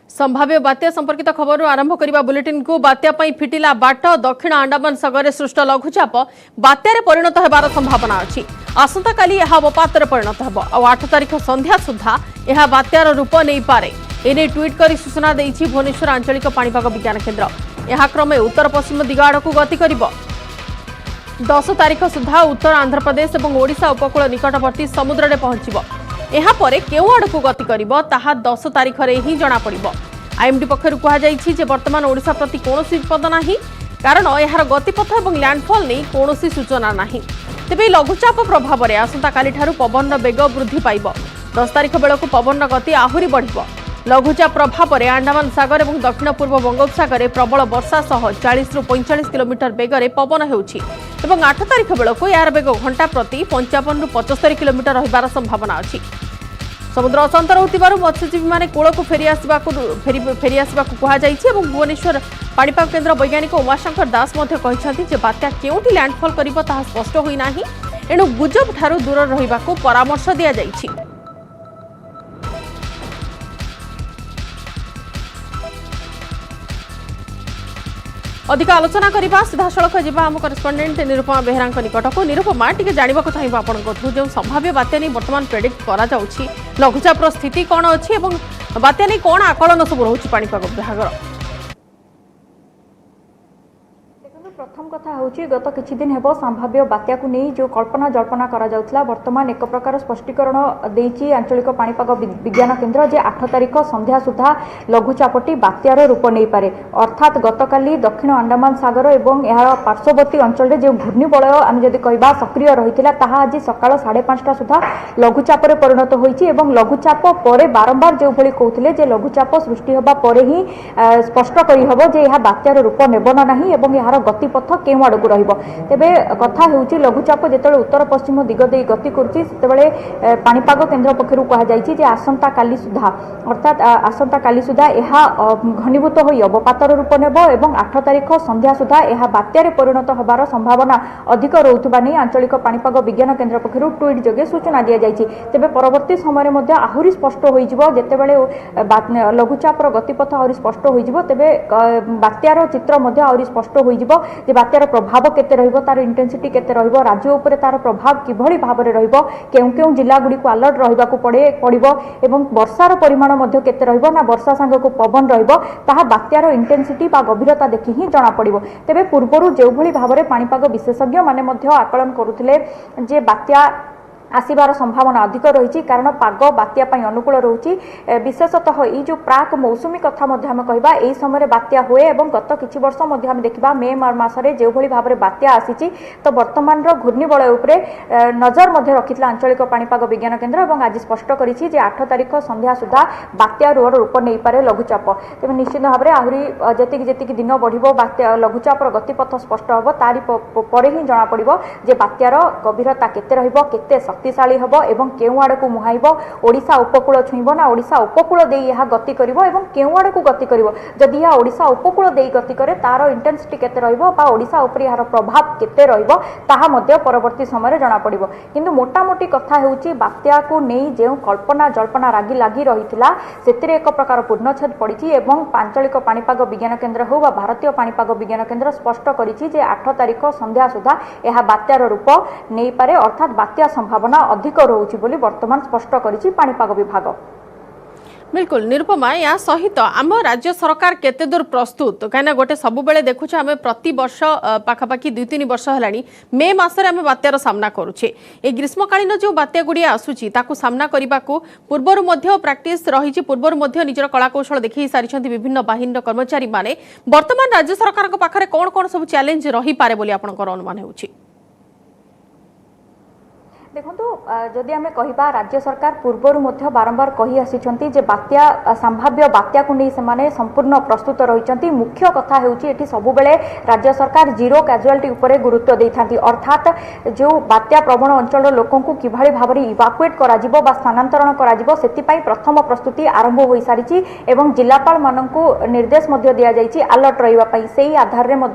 संभाव्य बात्या संपर्कित खबर आरंभ करने बुलेटिन को बात्या फिटिला बाट दक्षिण अंडमान सागर सृष्ट लघुचाप बात्यारे परिणत होबार संभावना अच्छी। आसंता काली यह अवपातर परिणत होब और 8 तारिख संध्या सुधा यह बात्यार रूप नहीं पारे। एने ट्वीट कर सूचना देइछि भुवनेश्वर आंचलिक पाणीपाग विज्ञान केन्द्र। यह क्रमे उत्तर पश्चिम दिग आड़क गति करिब। 10 तारिख सुधा उत्तर आंध्र प्रदेश और ओडिशा उपकूल निकटवर्ती समुद्र में पहुंचब। यापर केउ आड़क गति करिब ताहा 10 तारिख रे ही जना पड़िब। आईएमडी पक्षरु कहा जाइछि जे वर्तमान ओडिशा प्रति कोनोसी विपद नाही, कारण यार गतिपथ और लैंडफॉल नहीं कोनोसी सूचना नाही। तेबे लघुचाप प्रभाव में आसंता काली ठारू पवन वेग वृद्धि पाइब। 10 तारिख बेलकु पवन गति आहुरी बढ़िब। लघुचाप प्रभाव में अंडमान सागर और दक्षिण पूर्व बंगोपसागर में प्रबल वर्षा सह 40 ରୁ 45 किलोमीटर बेगर पवन होउछि एवं 8 तारिख बेलकु यार बेग घंटा प्रति 55 ରୁ 75 किलोमीटर रहिबार संभावना अछि। समुद्र अशांत रहुतिबारु मत्स्यजीवी माने कूलक फेरी आसबाकु कहा जाइछि एवं भुवनेश्वर पाणीपाग केन्द्र वैज्ञानिक उमाशंकर दास मध्य कहिसथि जे बात्या केउठी लैंडफॉल करिबो ताहा स्पष्ट होई नाही, एणु गुजब ठारू दूर रहिबाकु परामर्श दिया जाइछि। अधिक आलोचना करबा सीधा सड़क जीवा आम करेस्पोंडेंट निरुपमा बेहरा निकटक। निरुपमा टिके जानवाक चाहिए आपको जो संभाव्य बात्या नहीं बर्तमान प्रेडिक्ट करा जाउछि, लघुचापर स्थिति कौन अच्छी और बात्या नहीं कौन आकलन सब रोचे पाणीपाग विभाग? प्रथम कथा होची गत किछि दिन हेबो संभाव्य बात्या को नहीं जो कल्पना जल्पना करा जाउथला वर्तमान एक प्रकार स्पष्टीकरण देइछि आंचलिक पाणीपाग विज्ञान केन्द्र जे 8 तारिख संध्या सुधा लघुचापटी बात्यार रूप नहीं पारे। अर्थात गतकाली दक्षिण अंडमान सागर एवं यार पार्श्ववर्ती अंचल रे जो घूर्णिबलय आम जदि कहबा सक्रिय रहिथिला ताहा आज सकाळ 5:30 सुधा लघुचाप रे परिणत होईछि एवं लघुचाप परे बारंबार जो भली कहउथिले जे लघुचाप सृष्टि होबा परे ही स्पष्ट करी हबो जे यह बात्यार रूप नेबना नाही एवं यार गतिपथ केउ आड़क रहिबो। तेबे कथा हेउछि लघुचाप जेतेबेले उत्तर पश्चिम दिग देई गति करुछि सेतेबेले पाणीपाग केन्द्र पक्षरु कहा जाइछि जे आसंता काली सुधा अर्थात आसंता काली सुधा यह घनीभूत होई अवपातर रूप नेब एवं 8 तारिख संध्या सुधा यह बात्यारे परिणत होबार संभावना अधिक रहुतबा नै आंचलिक पाणीपाग विज्ञान केन्द्र पक्षरु ट्वीट जोगे सूचना दिया जाइछि। तेबे परवर्ती समय मध्ये आहुरी स्पष्ट होई जिवो जेतेबेले लघुचापर गतिपथ आहुरी स्पष्ट होई जिवो तेबे बात्यार चित्र मध्ये आहुरी स्पष्ट होई जिवो जे बात्यार प्रभाव केते रहिबो, तार इंटेंसिटी केते रहिबो, राज्य उपरे तार प्रभाव किभଳି भाबरे रहिबो, केउ केउ जिल्ला गुडी को अलर्ट रहिबा को पड़िबो एवं वर्षार परिमाण मध्ये केते रहिबो ना वर्षा संग को पवन रहिबो ताहा बात्यार इंटेंसिटी बा गभीरता देखि ही जणा पड़िबो। तेबे पूर्वरु जे भଳି भाबरे पाणीपाग विशेषज्ञ माने मध्ये आकलन करुथिले जे बात्या आसीबार संभावना अधिक रही कारण पाग बात्या अनुकूल रही। विशेषतः ये जो प्राक मौसुमी कथा आम कहबा एई समय बात्या हुए और गत किछि वर्ष आम देखा मे मासरे जो भली भाव में बात्या आसी तो वर्तमान घूर्णिबलय उपरे नजर रखिता आंचलिक पाणीपाग विज्ञान केन्द्र और आज स्पष्ट करिछि जे 8 तारिख संध्या सुधा बात्या रूप नहीं पारे लघुचाप। तेज निश्चित भाव में आहरी जी दिन बढ़िबो बात्या लघुचापर गतिपथ स्पष्ट हम तारी पर ही जना पड़िबो जे बात्यार गभीरता केते रहिबो, केते शक्तिशाली हबो एवं केउ आड़कू मुहाइबो, ओडिशा उपकूल छुइबो ना ओडिशा उपकूल देई यह गति करिवो एवं केउ आड़कू गति करिवो। जदि यह ओडिशा उपकूल देई गति करे तार इंटेंसिटी केते रहिबो बा ओडिशा उपरि यार प्रभाव केते रहिबो ताहा मध्य परवर्ती समय जना पड़िबो। किंतु मोटामोटी कथा हेउची बात्या को नहीं जेउ कल्पना जल्पना लागी रहिथिला सेतिरे एक प्रकार पूर्णछेद पड़िछि एवं आंचलिक पाणीपाग विज्ञान केन्द्र हो बा भारतीय पाणीपाग विज्ञान केन्द्र स्पष्ट करिछि जे 8 तारिख संध्या सुधा यह बात्यार रूप नहीं पारे अर्थात बात्या संभावना अधिक रोची बोली वर्तमान स्पष्ट करिछि पाणीपाग विभाग। बिल्कुल निरुपमा या सहित आम राज्य सरकार केते दूर प्रस्तुत कहीं गोटे सब बेले देखुछ आम प्रति वर्ष पाखापाखि 2-3 वर्ष है मे मासरे आम बात्यार सामना करुचे ए ग्रीष्मकालीन जो बात्या गुड़िया आसूची ताकू सामना करने को पूर्वर प्राक्टिस रही पूर्वर निजर कलाकौशल देखी सारी विभिन्न बाहिनी कर्मचारी माने वर्तमान राज्य सरकार पाखरे कौन कौन सब चैलेंज रही पारे बोली आपनकर अनुमान होउछि? देखो जदि आम कहबा राज्य सरकार पूर्वर बारंबार कही आसी बात्या संभाव्य बात्या को नहीं सेमाने संपूर्ण प्रस्तुत रही। मुख्य कथा होती सब बेले राज्य सरकार जीरो कैजुआलिटी उपरे गुरुत्व देता अर्थात जो बात्या प्रवण अंचल लोकों को किभଳି भाव में इवाकुएट करा स्थानांतरण करा सेतिपाई प्रथम प्रस्तुति आरंभ हो सारी एवं जिलापाल माननकु निर्देश दिया जाइछि अलर्ट रहिबा से आधार में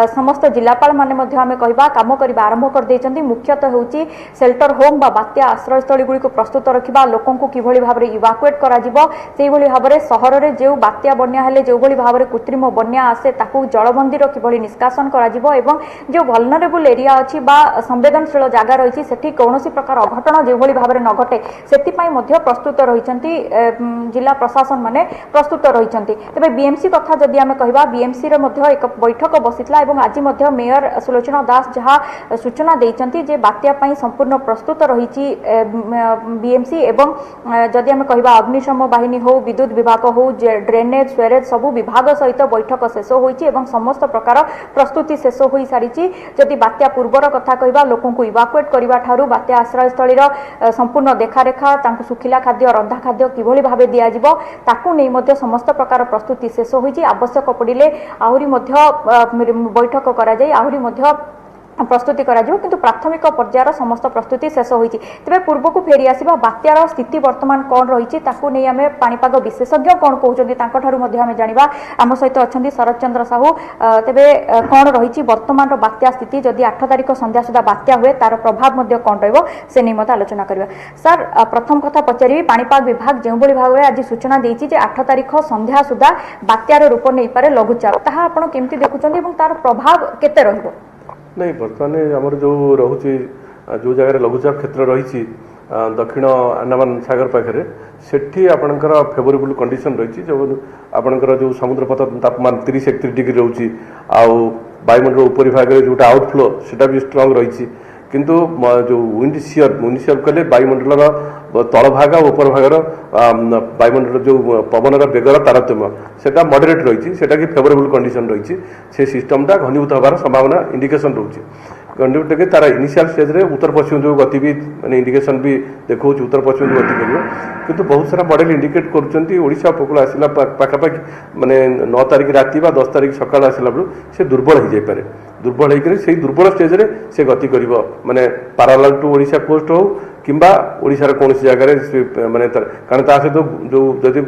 समस्त जिलापाल माने आम कहबा काम करबा आरंभ कर देइछन्ति। मुख्यतः होची शेल्टर होम बा बात्या आश्रयस्थली गुड़ी प्रस्तुत रखा लोक किभली भाव में इवाकुएट करा भाव में सहर में जो बात्या बन्या हेले जो भाव में कृत्रिम बन्या आसे ताकू जलबंदी किभली निष्कासन करा जो वल्नरेबल एरिया अच्छी संवेदनशील जगह रही सेठी कौनसी प्रकार अघटन जो भाव में न घटे से प्रस्तुत रही जिला प्रशासन माने प्रस्तुत रही तेज बीएमसी कथा जदि आम कह बीएमसी एक बैठक बसीला आज मेयर सुलोचना दास जहाँ सूचना देती जे बात्या संपूर्ण प्रस्तुत रही बीएमसी एवं जदि आम कह अग्निशम बाहिनी हो विद्युत विभाग हो ड्रेनेज स्वेरेज सबू विभाग सहित बैठक शेष होती समस्त प्रकार प्रस्तुति शेष हो सारी जदि बात्या पूर्वर कथा कह लोक इवाकुएट करने ठारू बात्या आश्रयस्थली संपूर्ण देखारेखा सुखिला खाद्य रंधा खाद्य किभली भाव दिज्व ताकू नहीं समस्त प्रकार प्रस्तुति शेष होती आवश्यक पड़े आहरी बैठक कराई आहरी प्रस्तुति किंतु प्राथमिक पर्यायर समस्त प्रस्तुति शेष होती तेज पूर्व को फेरी आसवा बात्यार स्थिति वर्तमान कौन रही नहीं आम पाणीपाग विशेषज्ञ कौन कहते आम जाना आम सहित अच्छा शरद चंद्र साहू तेरे कौन रही वर्तमान बात्या स्थिति जदि 8 तारिख संध्या सुधा बात्या हुए तार प्रभाव कौन रही नहीं आलोचना करवा सर प्रथम कथा पचारि पाणीपाग विभाग जो भाव में आज सूचना देती 8 तारिख संध्या सुधा बात्यार रूप नहीं पारे लघुचाप ताहा आपण केमती देखुछन्ती तार प्रभाव केते रहिबो नहीं बर्तमान आमर जो रोचे जो जगह लघुचाप क्षेत्र रही दक्षिण अंडमान सागर पाखे सेठी आपणकर फेवरेबल कंडीशन रही जो आपणकर जो समुद्रपथ तापमान 30-31 डिग्री रोचे वायुमंडल उपरी भाग में जोटा आउटफ्लो सेटा भी स्ट्रंग रही किंतु जो विंड शियर कले वायुमंडल तल भाग और उपर भागर वायुमंडल जो पवन बेगर तारतम्य सेटा मॉडरेट रही सेटा कि फेवरेबल कंडीशन रही से सिस्टमटा घनीभूत होबार संभावना इंडिकेशन रोचे घनीभूत के तार इनिशियल स्टेज रे उत्तर पश्चिम जो गति भी माने इंडिकेशन भी देखो उत्तर पश्चिम जो गति करियो किंतु बहुत सारा मॉडल इंडिकेट करूछंती ओडिशा उपकूल आसिला पाखापाखि माने 9 तारिख राति बा 10 तारिख सकाळ आसिला बेलू से दुर्बल हो जाय पारे दुर्बल होकर से दुर्बल स्टेज रे से गति करिवो माने पैरेलल टू ओडिशा कोस्ट हो किंबा ओडिशार कौन जगह माने कारण ता सहित जो जदि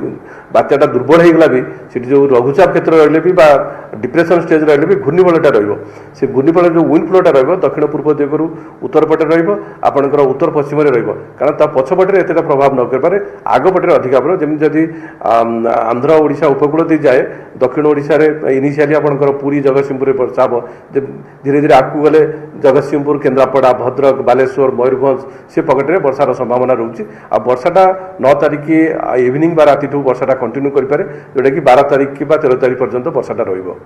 बात्याटा दुर्बल होगला भी से जो लघुचाप क्षेत्र रही भी डिप्रेशन स्टेज रही भी घूर्णिबलटा से घूर्णिबल जो विंड फ्लोटा दक्षिण पूर्व दिगरू उत्तर पटे आपंकर उत्तर पश्चिम कारण ता पछपटे एतटा प्रभाव न कर आगपटे अधिका पड़े जमी जदि आंध्र ओडिशा उपकूल दी जाए दक्षिण ओडिशा इनिशियली आपंकर पुरी जगतसिंहपुर वर्षा हम धीरे धीरे आगू गले जगतसिंहपुर केन्द्रापड़ा भद्रक बालेश्वर मयूरभंज से पकेटे वर्षार संभावना रोचे आ वर्षाटा 9 तारिख इवनिंग बा राति वर्षाटा कंटिन्यू करें जोटा कि 12 तारिख कि 13 तारिख पर्यंत वर्षाटा रहिबो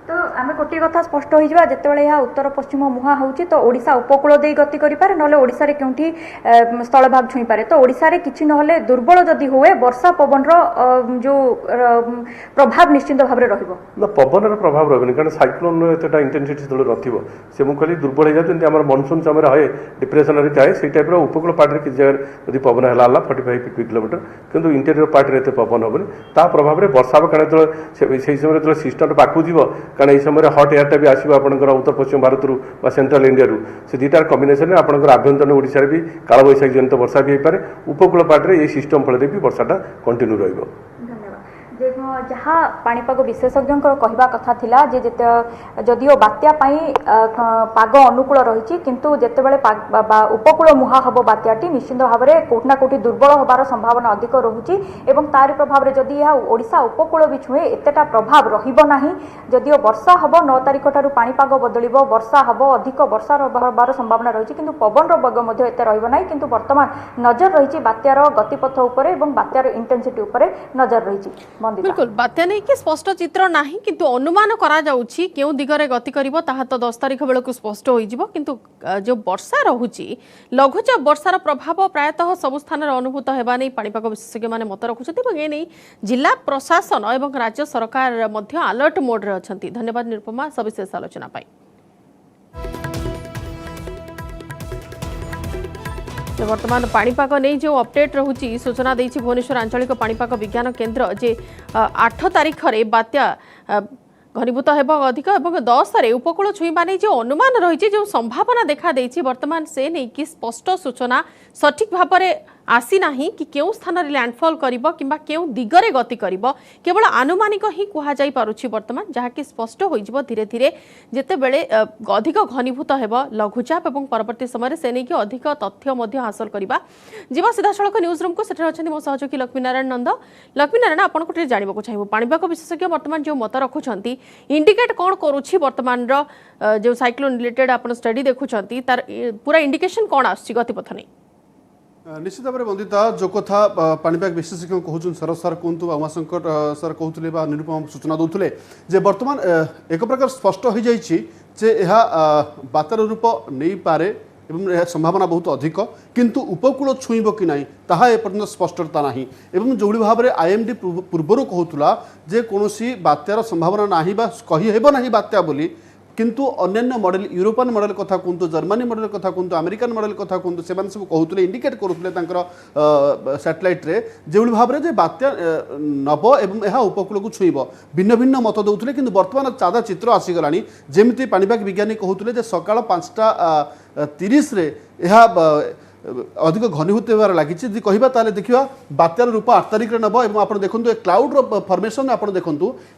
तो आम गोटे कथा स्पष्ट हो जिते यहाँ उत्तर पश्चिम मुहां होची तो ओडिशा उपकूल दे गति करें ना ओडिशा रे केउठी स्थल भाग छुई पारे तो ओडिशा रे किछि नहले दुर्बल जदि हुए वर्षा पवन जो प्रभाव निश्चित भाव में रहिबो ना पवन प्रभाव रहबे कारण साइक्लोन एतटा इंटेंसिटी स्थल रथिबो से मु कहली दुर्बल हो जाते हमर मनसून समय हए डिप्रेशन रे जाए से टाइप रो उपकूल पार्ट रे कि जगह यदि पवन हला 45-50 किलोमीटर किंतु इंटीरियर पार्ट रे एते पवन होबे ता प्रभाव रे वर्षा कारण से समय जो सिस्टम पाकू जीव कारण ये समय हट एयरटा भी आसो आपंकर उत्तर पश्चिम भारत रू सेंट्रल इंडिया रू से दुटार कम्बिनेसन में आपंकर आभ्यंतर ओडिशा भी कालबैशाखी जनित वर्षा भी होपे उपकूल पाटे ये सिस्टम फल भी वर्षाटा कंटिन्यू रहिबो जहाँ पाणीपाग विशेषज्ञ कहवा कथा थिला जे जदिओ बात्या पाग अनुकूल रही किंतु जितेबाला उपकूल मुहां हम बात्याटी निश्चित भाव में कोठना कोठी दुर्बल होबार संभावना अधिक रोचे और तार प्रभाव में जदि यह ओडिशा उपकूल भी छुए एतेटा प्रभाव रहिबो जदिओ वर्षा हम 9 तारिख ठारू पाणीपाग बदल वर्षा हम अधिक वर्षा होबार संभावना रही किंतु पवन बेग एत रही किंतु वर्तमान नजर रही बात्यार गतिपथ उपर और बात्यार इंटेंसिटी उपर नजर रही बिल्कुल बात्या नहीं कि स्पष्ट चित्र नहीं किंतु अनुमान करा जाउछि केउ दिगरे गति करिवो ताहा तो 10 तारिख बेलकु स्पष्ट होई जिवो किंतु जो वर्षा रहुछि लघुचाप वर्षार प्रभाव प्रायतः सब स्थान अनुभूत हेबा नै पाणीपाग विशेषज्ञ माने मत रखुछथि एवं ए नै जिला प्रशासन एवं राज्य सरकार मध्य अलर्ट मोड रे अछंती। धन्यवाद निरुपमा सविशेष आलोचना पाई। वर्तमान पाणीपाग नहीं जो अपडेट रहुची सूचना देछि भुवनेश्वर आंचलिक पाणीपाग विज्ञान केन्द्र जे 8 तारिख रे बात्या घनीभूत हेब अधिक और 10 रे उपकूल छुईबा नहीं जो अनुमान रही जो संभावना देखा देछि वर्तमान से नहीं कि स्पष्ट सूचना सठिक भाव में आसी नाही कि केउ स्थान रे लैंडफॉल करिवो किंबा केउ दिगरे गति करिवो केवल आनुमानिक ही कुहा जाई पारुछि वर्तमान जहा कि स्पष्ट होई जिवो धीरे धीरे जेते बेले अधिक घनीभूत हेबो लघुचाप एवं परवर्ती समय से नहीं कि अधिक तथ्य मध्य हासिल करिबा जीवा सीधा सड़क न्यूज रूम को सेठर अछन मो सहयोगी लक्ष्मीनारायण नंद। लक्ष्मीनारायण आपण को जानबा को चाहिबो पाणीपाग विशेषज्ञ वर्तमान जो मत रखुछंती इंडिकेट कोन करूछि वर्तमान रो जो साइक्लोन रिलेटेड आपण स्टडी देखुछंती तार पूरा इंडिकेशन कोन आछि गतिपथ नै निश्चित भाव में वंदिता जो कथा पाणीपाग विशेषज्ञ कहूँ शरद सार कहतु उमाशंकर सार कहते निरुपम सूचना दौले जे बर्तमान एक प्रकार स्पष्ट हो जाए बात्यार रूप नहीं पारे एवं यह संभावना बहुत अधिक किंतु उपकूल छुईब कि नहीं ताहा एपर्यंत स्पष्टता नहीं एवं जो भाव में आईएमडी पूर्वर कहूला जे कौन बात्यार संभावना नहीं कही हेब नहीं बात्या बोली किंतु अन्य मॉडल यूरोपियन मॉडल कथा कहतु जर्मनी मॉडल कथा कहतु अमेरिकन मॉडल कथा कहतु से सब कहते इंडिकेट करुले सैटेलाइट रे जो भाव में बात्या नब एवं यह उपकूल को छुईब भिन्न भिन्न मत दौले कि बर्तमान सादा चित्र आसीगला जमी पाणीपाग विज्ञानी कहते सकाल 5:30 यह अधिक घनीभूत होबार लगी कहवा ताले देखा बात्यार रूप 8 तारिख नब और आप देखो क्लाउड फॉर्मेशन आप देखो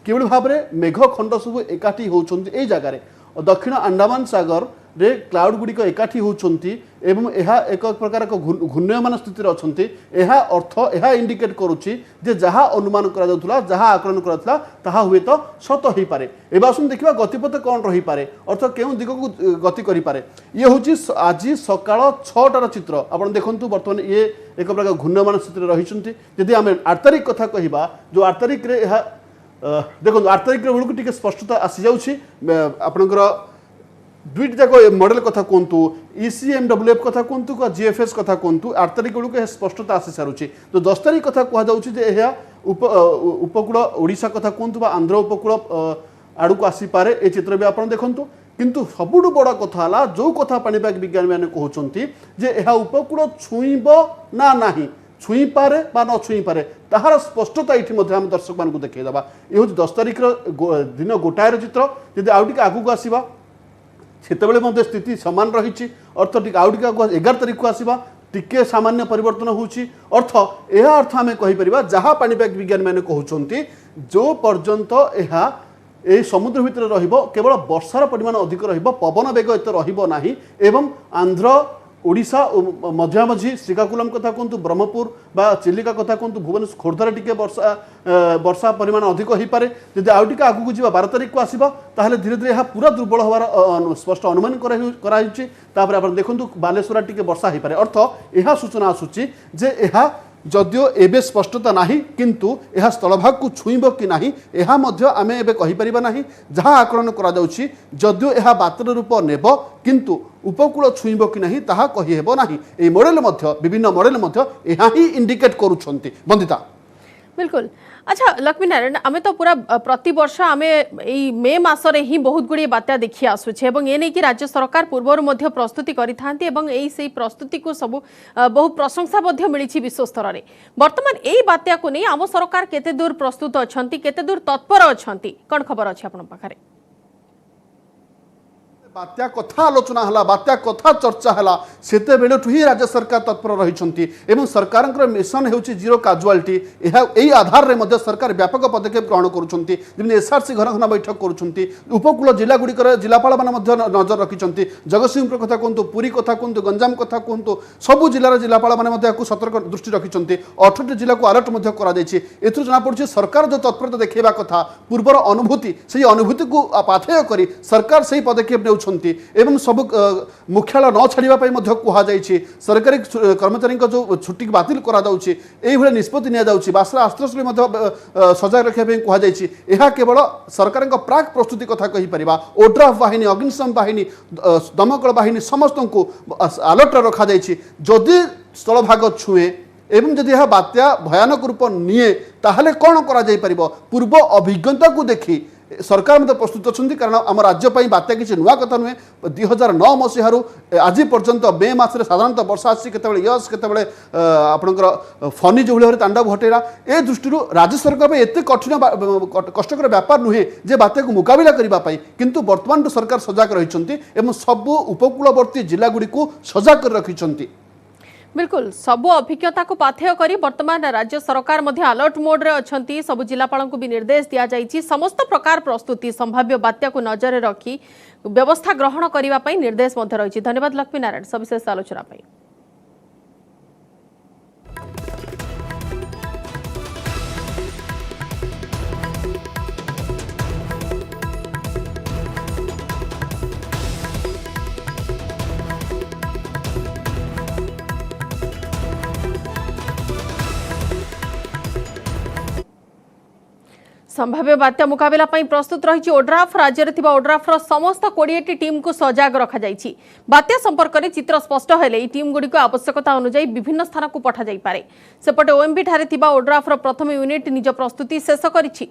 कि भाव में मेघ खंड सब एकाठी होती जगार दक्षिण अंडमान सागर रे क्लाउड गुड़िक एकाठी होती एवं यह एक प्रकार घूर्ण्यमान स्थित अच्छा यह अर्थ यह इंडिकेट करुच्ची जहाँ अनुमान करा जहाँ आकलन करा हुए तो सत हो पारे एवं आसन देखा गतिपथ कौन रही पारे अर्थ क्यों दिग को गति करें ये हूँ आज सकाल 6टार चित्र आप देखु बर्तमान ये एक प्रकार घूर्ण्यमान स्थित रही जदि आम 8 तारिख कथा कह जो 8 तारिख देखो 8 तारिख बेलू टी स्पष्टता आसी जापर दुईट जाक मॉडल कथा कहतु ECMWF कथा कहतु GFS कथा कहतु 8 तारिख बेलू स्पष्टता आसी सारूँ तो 10 तारिख कथा कहुचे उपकूल ओडिशा कथा कहतु आंध्र उपकूल आड़ को आसीपे ये चित्र भी आप देखु किंतु सबुठ बड़ कथा है जो कथा पाणीपाग विज्ञानी मैंने कहते यह उपकूल छुईब ना नहीं छुई पारे बा न छुई पारे ताहार स्पष्टता ये आम दर्शक मान देखा ये हूँ 10 तारिख दिन गोटाए चित्र जब आउ टे आगू आसवा से स्थिति सामान रही अर्थ टी आउ टे 11 तारिख को आसवा टिके सामान्य परिवर्तन होची अर्थ यह अर्थ आम कहीपर जहाँ पाणीपाग विज्ञानी मैंने कहते जो पर्यंत यह समुद्र भितर रहिबो केवल वर्षार परिमाण अधिक रहिबो पवन बेग एत रहिबो नाही एवं आंध्र ओडिशा मझामझी श्रीकाकुलम कथा कहतु ब्रह्मपुर बा चिलिका कथा कहतु भुवनेश्वर खोर्धार टिके वर्षा परिमाण अधिक हो पारे जब आउ टे आगू जा 12 तारिख को आसवा ताहले धीरे धीरे यह पूरा दुर्बल होवार स्पष्ट अनुमान कराई आप देखो बालेश्वर टिके वर्षा हो पारे अर्थ यह सूचना आसूची जे यह जदियो एबे स्पष्टता नहीं किंतु यह स्थलभाग को छुईब कि नहीं यह आम एबे कहीपर नहीं जहाँ आकलन करा जाउछि जदियो यह बातर रूप नेब किंतु उपकूल छुईब कि नहीं ताहा कही हेबो नहीं ए मॉडल विभिन्न मॉडल यह ही इंडिकेट करुछंती बंदिता बिल्कुल। अच्छा लक्ष्मीनारायण आम तो पूरा प्रति वर्ष आम मे मासरे ही बहुत गुड़िए बात्या देखी आसुचे ये नहीं कि राज्य सरकार पूर्वर मध्य प्रस्तुति करिथांती एवं एई प्रस्तुति को सब बहु प्रशंसा मिली विश्व स्तर में वर्तमान यही बात्या को नहीं आम सरकार केते दूर प्रस्तुत अछंती केते दूर तत्पर अछंती कौन खबर अच्छे आपन पाखरे बात्या कथा आलोचना है बात्या कथा चर्चा है सेते बेलठू ही राज्य सरकार तत्पर रही सरकार मिशन होची जीरो काजुआलिटी यही आधार में सरकार व्यापक पदक्षेप ग्रहण करुँच SRC घर खाना बैठक करुँच उपकूल जिला गुड़िकर जिलापाल मैंने नजर रखिंट जगतसिंहपुर कथा कहतु पुरी कथा कहतु गंजाम कथा कहतु सबू जिलार जिलापाल मैंने सतर्क दृष्टि रखिंट 18 जिला को अलर्ट जनापड़ी सरकार जो तत्परता देखा कथा पूर्वर अनुभूति से अनुभूति को पाथेय कर सरकार से पदक्षेप ने एवं सब मुख्यालय न छाड़ापी कहुई सरकारी कर्मचारी जो छुट्टी बातिल कर निष्पत्ति निश्रा आश्रय सजाग रखापी कहुई यह केवल सरकार प्राक प्रस्तुति कथा कहीपर ओड्राफ बाहिनी अग्निशम बाहिनी दमकल बाहिनी समस्त को अलर्ट रखा जदि स्थलभाग छुए एवं जदि यह बात्या भयानक रूप निए ताहले कौन कर पूर्व अभिज्ञता को देखी सरकार मतलब प्रस्तुत अच्छा कारण आम राज्य बात्या किसी नुआ कथा नुहे 2009 मसीह आज पर्यंत मे मासरे साधारणतः वर्षा आसी यस केतबेले आपणकर फनी जो भाव तांडव घटेरा ए दृष्टि राज्य सरकार एत कठिन कष्टकर व्यापार नुहे जे बात्या को मुकाबला करने किंतु वर्तमान सरकार सजग रही सबू उपकूलवर्ती जिला गुड़ी को सजग कर रखिंट बिल्कुल सबु अभिज्ञता को पाथेय करी वर्तमान राज्य सरकार मध्य अलर्ट मोड रे अछंती। सबु जिलापाल को भी निर्देश दिया जाइछि। समस्त प्रकार प्रस्तुति संभाव्य बात्या को नजर रे रखी व्यवस्था ग्रहण करिवा पई निर्देश मध्य रहिछि। धन्यवाद लक्ष्मी नारायण सविशेष आलोचना पई। संभाव्य बात्या मुकाबला पई प्रस्तुत रही ओड्राफ। राज्य में ओड्राफ्र समस्त 20 टीम को सजाग रखा जाइछि। बात्या संपर्क में चित्र स्पष्ट हेले टीम गुड़ी आवश्यकता अनुसार विभिन्न स्थान को पठा जाई पारे। सेपटे ओएमबी ठारे थिबा ओड्राफ्र प्रथम यूनिट निज प्रस्तुति शेष करिछि।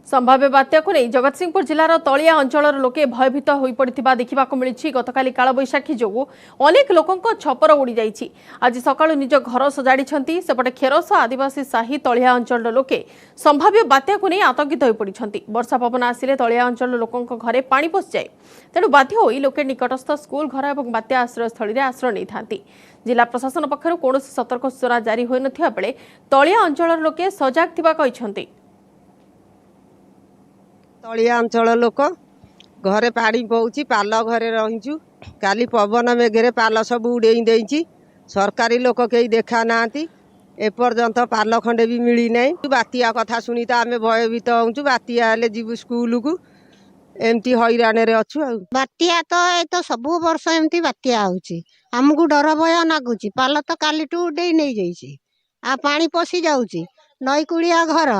संभाव्य बात्या को नहीं जगतसिंहपुर जिलार तलिया अंचल लोके भयभीत हो पड़ा देखा मिली। गतकाली कालबैशाखी जो अनेक लोकों छपर उड़ी जाइछि। आज सकाळु निज घर सजाड़ी सेपटे खेरस आदिवासी साही तलिया अंचल लोके संभाव्य बात्या को नहीं आतंकित हो पड़ी। वर्षा पवन आसिले तलिया अंचल लोकों घरे पानी पशि जाए। तेणु बाध्य होई लोके निकटस्थ स्कूल घर और बात्या आश्रयस्थल में आश्रय नहीं था। जिला प्रशासन पक्षर कौन सतर्क सूचना जारी हो नथिबा बेले तलिया अंचल लोके सजाग थिबा कहिसंती। तलिया अंचल लोक घरे पानी पौची पाल घरे रहीचु। काली पवन मेघरे पाल सब उड़े देइछि। सरकारी लोक कई देखा नांती एपर्यंत पाल खंडे भी मिली नहीं। बातिया कथा सुनी तो आम भयभीत होचु। बातिया हेले जीवु स्कूल को एमती हैरान रे अच्छु। बातिया तो ये तो सबु वर्ष एमती बातिया होची। हमको डर भय नागुची। पाल तो काली टू उड़े नहीं जाइछि। आ पानी पशि जाउची। नई कुड़िया घर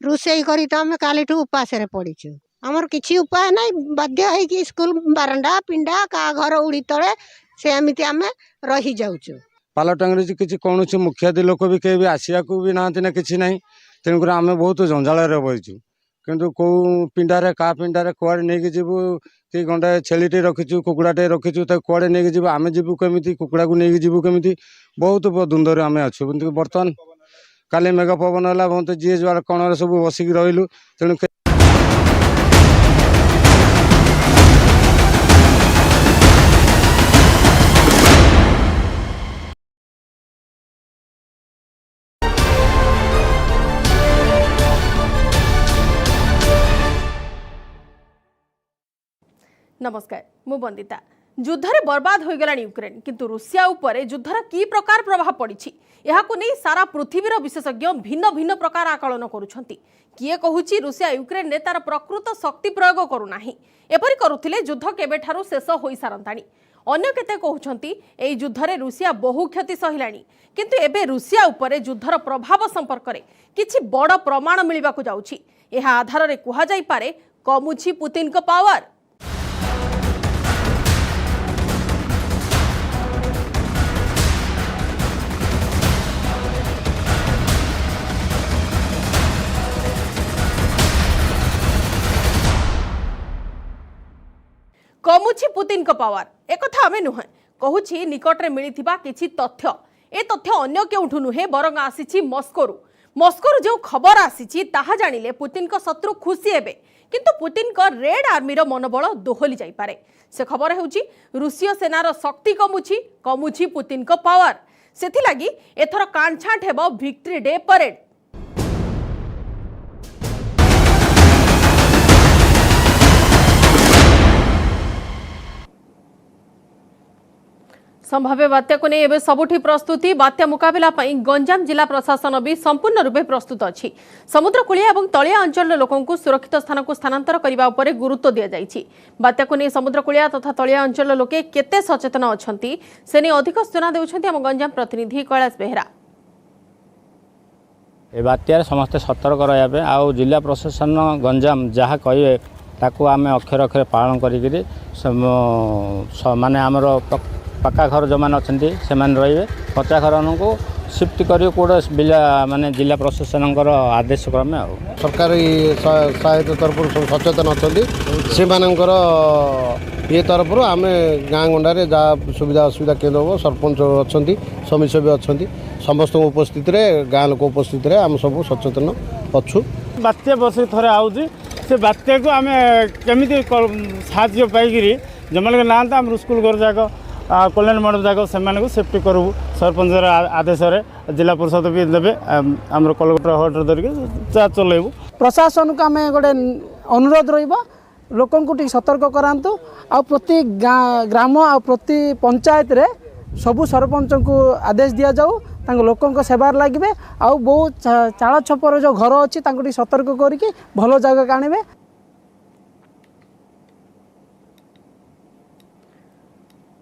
रोषे करी तो आम काली उपास पड़ीचु। आमर किसी उपाय नहीं। बाध्य है कि स्कूल बारंडा पिंडा का घर उड़ी तले से एमती आम रही जाउचु। पाल टांगे किसी कौन मुखियादी लोक भी कहीं आसिया को भी नहांती ना किसी ना। तेणुक आम बहुत जंजाल बहीचु। किंतु कौ पिंडारे का पिंडारे कुआड़े नहीं जीवु कि गंडा छेलीटे रखीचु कुकुड़ाटे रखीचु कुआड़े नहीं जीवु आम जीवु केमी कुकुड़ा को नहीं जीवु केमी बहुत द्वंद्व आम अच्छु। बर्तमान काली मेघ पवन है बहुत जी जुआर कण सब बसिक रही। तेणु नमस्कार मु बंदिता। युद्धरे बर्बाद हो गलानी यूक्रेन किंतु रूसिया उपरे युद्धर की प्रकार प्रभाव पड़ी यहाकू नहीं सारा पृथ्वीर विशेषज्ञ भिन्न भिन्न प्रकार आकलन करुछंती। किए कहूची रूसिया यूक्रेन ने तार प्रकृत शक्ति प्रयोग करूना एपरी करुथिले युद्ध केबेठारू शेष होई सारंतानी। अन्य केते कहउछंती एई युद्धरे रूसिया बहु क्षति सहिलानी किंतु एबे रूसिया उपरे युद्धर प्रभाव संपर्क रे किछि बड़ प्रमाण मिलिबाकू जाउछि। एहा आधार रे कुहा जाई पारे कमुछि पुतिन को पावर। कमुछि पुतिन को पावर एक आमे नुहे कहूछि निकटरे मिलिथिबा किछि तथ्य। ए तथ्य अन्य केउठु नुहे बरंग आसीछि मस्कोरू। मस्कोरू जो खबर आसीछि ताहा जानिले पुतिन को शत्रु खुशी हेबे किंतु पुतिन को रेड आर्मी रो मनोबल दोहली जाई पारे। से खबर हेउछि रूसीय सेनार शक्ति कमुछि पुतिन को पावर। सेथि लागि एथर कांछाट हेबो विक्ट्री डे परेड। संभाव्य बात्या को नहीं सबुठी प्रस्तुति। बात्या मुकाबला पई गंजाम जिला प्रशासन भी संपूर्ण रूपे प्रस्तुत अछि। समुद्रकूलिया और तलिया अंचल लोकों को सुरक्षित स्थान को स्थानांतर करने उपर गुरुत्व दि जाइछि। बात्या को नहीं समुद्रकूलिया तथा तलिया अंचल लोके केते सचेतन अछंती से नहीं अधिक सूचना देउछंती हम गंजाम प्रतिनिधि कैलाश बेहरा। ए बात्यार समस्त सतर्क रहा आउ जिला प्रशासन गंजाम जहाँ कहे ताकू आम अक्षर अक्षर पालन करी माने आमर पक्का घर जो मैंने अच्छा से रही कच्चा घर को शिफ्ट कर माने जिला प्रशासन आदेश क्रमे आ सरकारी सहायता तरफ सब सचेतन अच्छा से ये तरफ आम गाँ गंडारे जहाँ सुविधा असुविधा केन्द्र हम सरपंच अच्छा समिति भी अच्छा समस्त उपस्थित गाँ लोक उपस्थित आम सब सचेतन अच्छु बात्या बस थे आउे से बात्या को आम केमी साहय पाई जो मैंने ना आम स्कूल घर जाक कल्याण मंडप जाक से सेफ्टी करूँ सरपंच आदेश जिला परिषद भी देवे आम कलेक्टर हॉर्डर धरिकी चलू प्रशासन को आम गोटे अनुरोध रहा लोक सतर्क करातु आ प्रति ग्राम आ प्रति पंचायत रे सबू सरपंच को आदेश दि जाऊ लोकों सेवार लगे आउ बहुत चाल छपर जो घर अच्छी सतर्क करके भल जगह आने।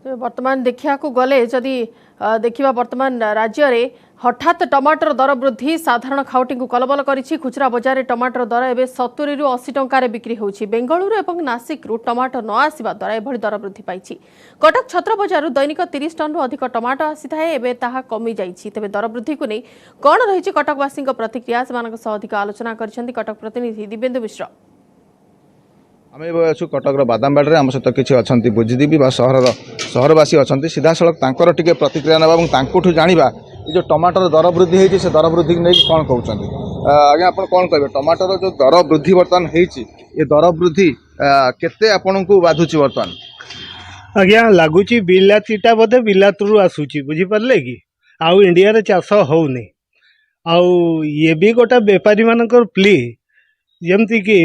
वर्तमान देखा गले जदि देखा वर्तमान राज्य में हठात टमाटर दर वृद्धि साधारण खाउटी को कलबल करिछि। खुचरा बजार में टमाटर दर एवं 70 रु 80 टंकार बिक्री होछि। बेंगलुरु और नासिक रु टमाटर न आसिबा द्वारा एभଳି दर वृद्धि पाइछि। कटक छत्र बजार दैनिक 30 टन रु अधिक टमाटर आसीथाए एबे ताहा कमी जाइछि। तेबे दर वृद्धि को नहीं कौन रही कटकवासी प्रतिक्रिया से अधिक आलोचना करिसेंति कटक प्रतिनिधि दिव्येन्दु मिश्र। आम अच्छु कटक बादामबाड़ी आम सहित किसी अच्छा बुद्धिजीवी सहरवासी अच्छा सीधा सड़क टे प्रतिक्रिया ना जाना जो टमाटर दर वृद्धि होती से दर वृद्धि को नहीं कौन कहते आज्ञा आप कौन कहे टमाटर जो दर वृद्धि बर्तमान होती ये दर वृद्धि केते आपन को बाधुची बर्तमान आज्ञा लगुच बिलातीटा बोधे बिलातरू आसूची बुझीपारे कि आउ इंडिया रे चाष होनी आउ ये भी गोटा बेपारी मानकर प्ली जमती कि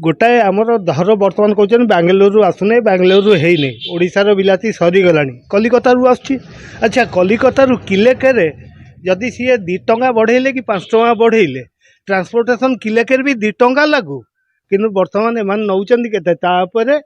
गोटाए आमर दर बर्तमान कहते बांगलोर आसुना बांगलोर है ओडिशार बिलाती सरीगला कलिकतारू आसुची। अच्छा कलिकतारू किलेकेरे जदि सी 2 टंका बढ़ेले कि 5 टंका बढ़ेले ट्रांसपोर्टेशन किलेकेर भी 2 टंका लागू किंतु बर्तमान एमान नौचंदी केते तापरे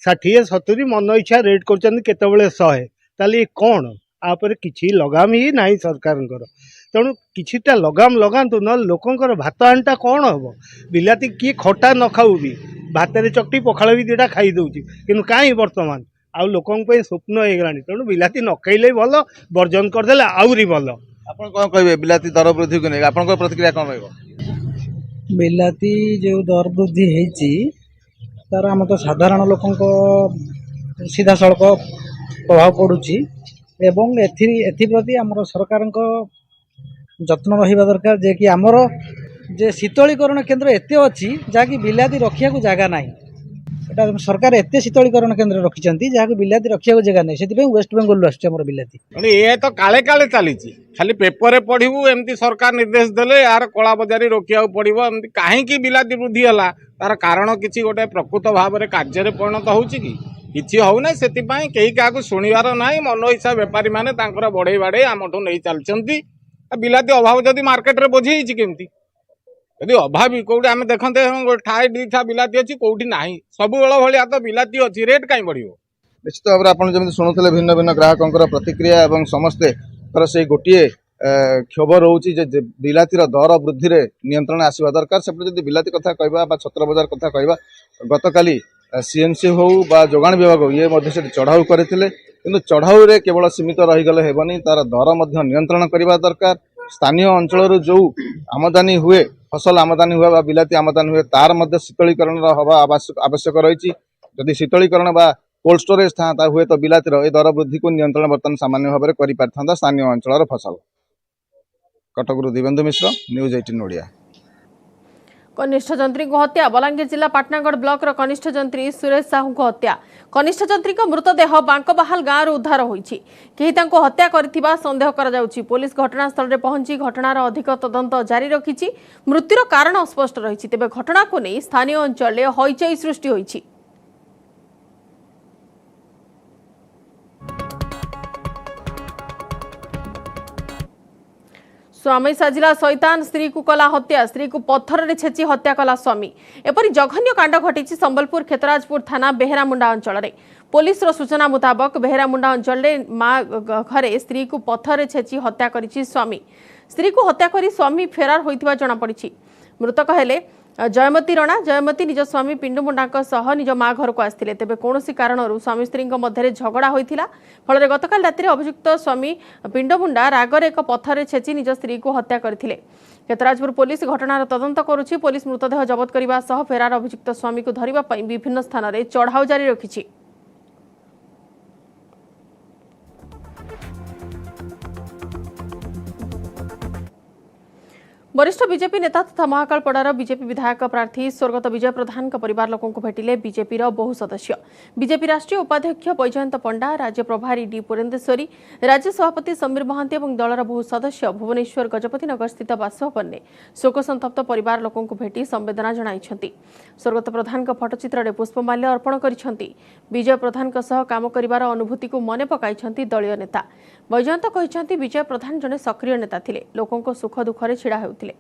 60-70 मन इच्छा रेट करचंदी केतेबेले 100 ताली कोन आपरे किछि लगाम ही नाही सरकारनकर तेणु किछिटा लगाम लगातु न लोकंकर भात हांटा कौन हम बिलाती किए खटा न खाऊ भी भात चकटी पखाड़ भी 2टा खाई दूची कि कहीं बर्तमान आउ लोकों स्वप्न हो गला तेणु बिलाती न खाइले भल वर्जन करदे आहरी भल। आप कौन कहे बिलाती दर वृद्धि को नहीं आप प्रतिक्रिया कौन रही बिलाती जो दर वृद्धि होती तार आम तो साधारण लोकों सीधा सड़क प्रभाव पड़ुची एवं एप्रति आमर सरकार जत्न रहा दरकार जे कि आमर जे शीतलीकरण केन्द्र एत अच्छी जहाँकि बिलाती रखा जगह ना सरकार एत शीतलीकरण केन्द्र रखिंट जहाँ बिलाती रखा जगह ना से वेस्ट बेंगल आसमर बिलाती ये तो काले काले चली खाली पेपर पढ़ू एमती सरकार निर्देश देले यार कला बजारी रोकवा पड़ो एमती कहीं बिलाती वृद्धि है तार कारण किसी गोटे प्रकृत भाव में कार्य परिणत होची होना से कहीं क्या शुणवार ना मन इच्छा बेपारी मैंने बढ़े बाड़े आमठू नहीं चलती बिलाती अभाव जदि मार्केट रे बोझी केमती यदि अभाव कौटी आम देखते ठाए 2 बिलाती अच्छी कौटी ना सब बेल भाया तो बिलाती अच्छी रेट कहीं बढ़ निश्चित भाव में आपड़ जमी शुणुले भिन्न भिन्न ग्राहकों प्रतिक्रिया और समस्ते से गोटे क्षोभ रोचे बिलातीर दर वृद्धि रे नियंत्रण आसवा दरकार सेपटे जब बिलाती कथा कहवा छत्र बजार कथा कहवा गतकाली सीएमसी हो बा जोगाण विभाग ये से चढ़ाऊ करते किंतु चढ़ाऊ रे केवल सीमित रहीगले हेबनी तार दर नियंत्रण करवा दरकार। स्थानीय अंचल जो आमदानी हुए फसल आमदानी हुए बिलाती आमदानी हुए तार शीतलीकरण हवा आवश्यक रही जदि शीतलीकरण बा कोल्ड स्टोरेज था हुए तो बिलातीर ए दर वृद्धि को नियंत्रण बर्तमान सामान्य भाव में कर स्थानीय अंचल फसल। कटक दिव्येन्दु मिश्र न्यूज 18 ओडिया। कनिष्ठ जंत्री को हत्या बलांगीर जिला पाटनागढ़ ब्लॉक रो कनिष्ठ जंत्री सुरेश साहू को हत्या कनिष्ठ जंत्री को मृतदेह बांकबाहाल गाँव उद्धार होईछि केही तांको हत्या करथिबा संदेह करा जाउछि। पुलिस घटनास्थल रे पहुंची घटनार अधिक तदंत जारी रखिछि। मृत्युर कारण अस्पष्ट रहिछि तेबे घटना को नहीं स्थानीय अंचल रे हईचई सृष्टि होईछि। स्वामी साजिला शैतान स्त्री को कला हत्या स्त्री को पत्थर रे छेची हत्या कला स्वामी एपरी जघन्य कांड घटी संबलपुर खेतराजपुर थाना बेहेरामुंडा अंचल रे पुलिस रो सूचना मुताबक बेहेरामुंडा अंचल रे मां घरे स्त्री को पत्थर रे छेची हत्या करिछि स्वामी स्त्री को हत्या करी स्वामी फेरार होइतिबा जणा पड़िछि। मृतक हेले जयमती रणा जयमती निज स्वामी पिंडु मुंडा सह निज माँ घर को आसते तेज कौन कारण स्वामी स्त्री मध्य झगड़ा होता फल गतकाल राति अभियुक्त स्वामी पिंडु मुंडा रागर एक पथर छेची निज स्त्री को हत्या करथिले। केतराजपुर पुलिस घटनार तदंत करुछि। पुलिस मृतदेह जबत करने सह फेरार अभियुक्त स्वामी को धरिबा पई विभिन्न स्थान में चढ़ाऊ जारी रखिछि। वरिष्ठ बीजेपी नेता तथा महाकालपड़ार बीजेपी विधायक प्रार्थी स्वर्गत विजय प्रधान परिवार लोकों को भेटिले बीजेपी बहु सदस्य। बीजेपी राष्ट्रीय उपाध्यक्ष बैजयंत पंडा, राज्य प्रभारी डी पुरेंद्रेश्वरी, राज्य सभापति समीर महांती और दलर बहु सदस्य भुवनेश्वर गजपति नगर स्थित बासभवन में शोक संतप्त परिवार लोकों को भेटी संवेदना जणाइछन्ति। स्वर्गत प्रधान फटोचित्र में पुष्पमाल्य अर्पण करिछन्ति। विजय प्रधान सह काम करिवार अनुभूति को मने पकाइछन्ति दलीय नेता। बैजयंत कहिछन्ति विजय प्रधान जने सक्रिय नेता थिले, लोकों सुख दुखरे छिड़ा हेउथिले।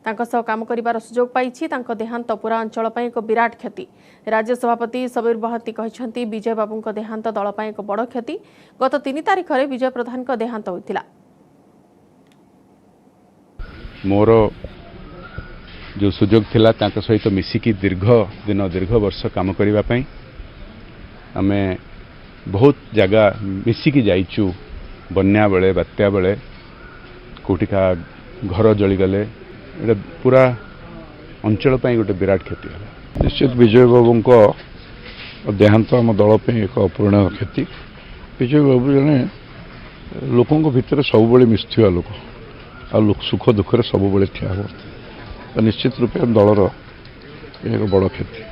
तांका सह काम करिवार सुजोग पाइछि। तांका देहांत पूरा अंचल पई एक विराट क्षति। राज्य सभापति समीर महांती कहिछन्ति विजय बाबूंक देहांत दल पई एक बड़ क्षति। गत 3 तारिख रे विजय प्रधान का देहांत होइतिला। मोर जो सुजोग थिला तांका सहित मिसिकी दीर्घ वर्ष काम करिवा पई आमे बहुत जगह मिसिकी जाइचु। बन्या बेले बात्या बेले कोटिका घर जलीगले पूरा अंचल गोटे विराट क्षति है। निश्चित विजय बाबू को देहांत आम दल एक अपूरणीय क्षति। विजय बाबू जने लोकों भितर सब मिशुवा लोक आ सुख दुख सब ठिया हो निश्चित रूपे दलर एक बड़ क्षति।